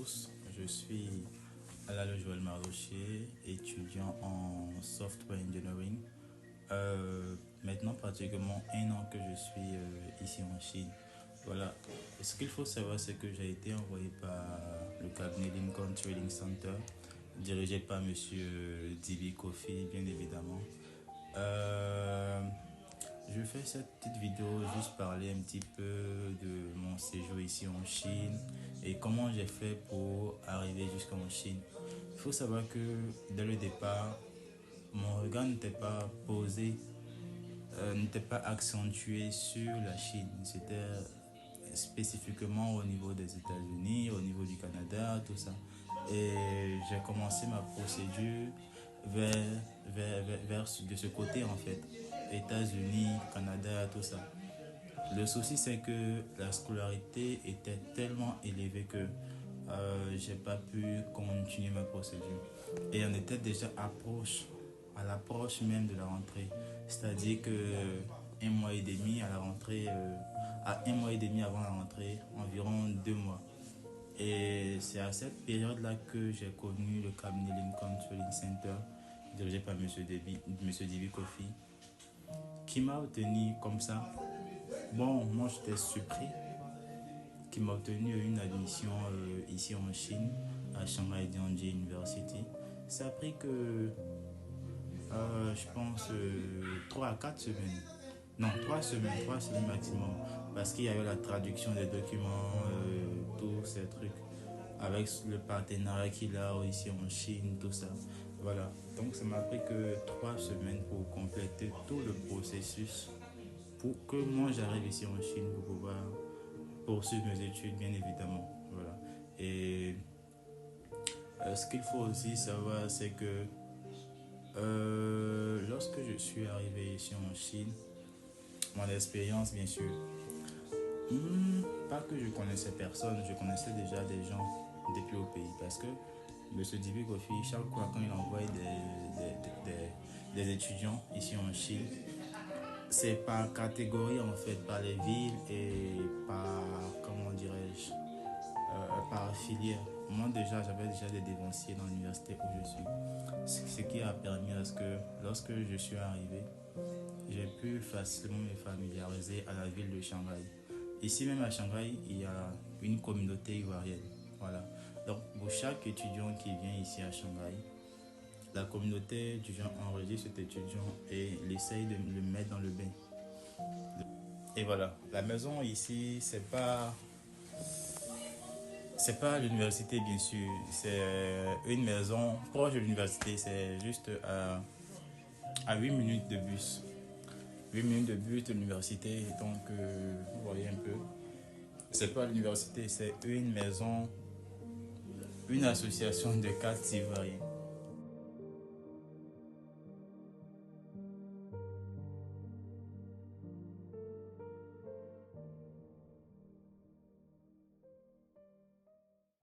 tous, je suis Alalo Joël Marlocher, étudiant en Software Engineering. Maintenant pratiquement un an que je suis ici en Chine. Voilà. Et ce qu'il faut savoir, c'est que j'ai été envoyé par le cabinet Lincoln Trading Center, dirigé par Monsieur Dibi Kofi, bien évidemment. Euh, je fais cette petite vidéo juste parler un petit peu de mon séjour ici en Chine et comment j'ai fait pour arriver jusqu'en Chine. Il faut savoir que dès le départ, mon regard n'était pas posé, n'était pas accentué sur la Chine. C'était spécifiquement au niveau des États-Unis, au niveau du Canada, tout ça. Et j'ai commencé ma procédure vers, vers de ce côté en fait. États-Unis, Canada, tout ça. Le souci, c'est que la scolarité était tellement élevée que j'ai pas pu continuer ma procédure. Et on était déjà à l'approche même de la rentrée. C'est-à-dire que un mois et demi à la rentrée, à un mois et demi avant la rentrée, environ 2 mois. Et c'est à cette période-là que j'ai connu le cabinet Lincoln Trading Center, dirigé par Monsieur Dibi Kofi, qui m'a obtenu comme ça. Bon, moi j'étais surpris, qui m'a obtenu une admission ici en Chine, à Shanghai Jiangji University. Ça a pris que, je pense, 3 à 4 semaines. Non, 3 semaines maximum. Parce qu'il y a eu la traduction des documents, tous ces trucs, avec le partenariat qu'il a ici en Chine, tout ça. Voilà. Donc ça m'a pris que 3 semaines pour compléter tout le processus pour que moi j'arrive ici en Chine pour pouvoir poursuivre mes études, bien évidemment. Voilà. Et ce qu'il faut aussi savoir, c'est que lorsque je suis arrivé ici en Chine, mon expérience, bien sûr, pas que je connaissais personne, je connaissais déjà des gens depuis au pays. Parce que M. Dibi Kofi, chaque fois quand il envoie des étudiants ici en Chine, c'est par catégorie en fait, par les villes et par, comment dirais-je, par filière. Moi déjà, j'avais déjà des dévanciers dans l'université où je suis. Ce qui a permis à ce que lorsque je suis arrivé, j'ai pu facilement me familiariser à la ville de Shanghai. Ici même à Shanghai, il y a une communauté ivoirienne. Voilà. Donc pour chaque étudiant qui vient ici à Shanghai, la communauté étudiante enregistre cet étudiant et essaye de le mettre dans le bain. Et voilà, la maison ici, c'est pas l'université bien sûr, c'est une maison proche de l'université, c'est juste à 8 minutes de bus. 8 minutes de bus de l'université, donc vous voyez un peu. C'est pas l'université, c'est une maison, une association de 4 Ivoiriens.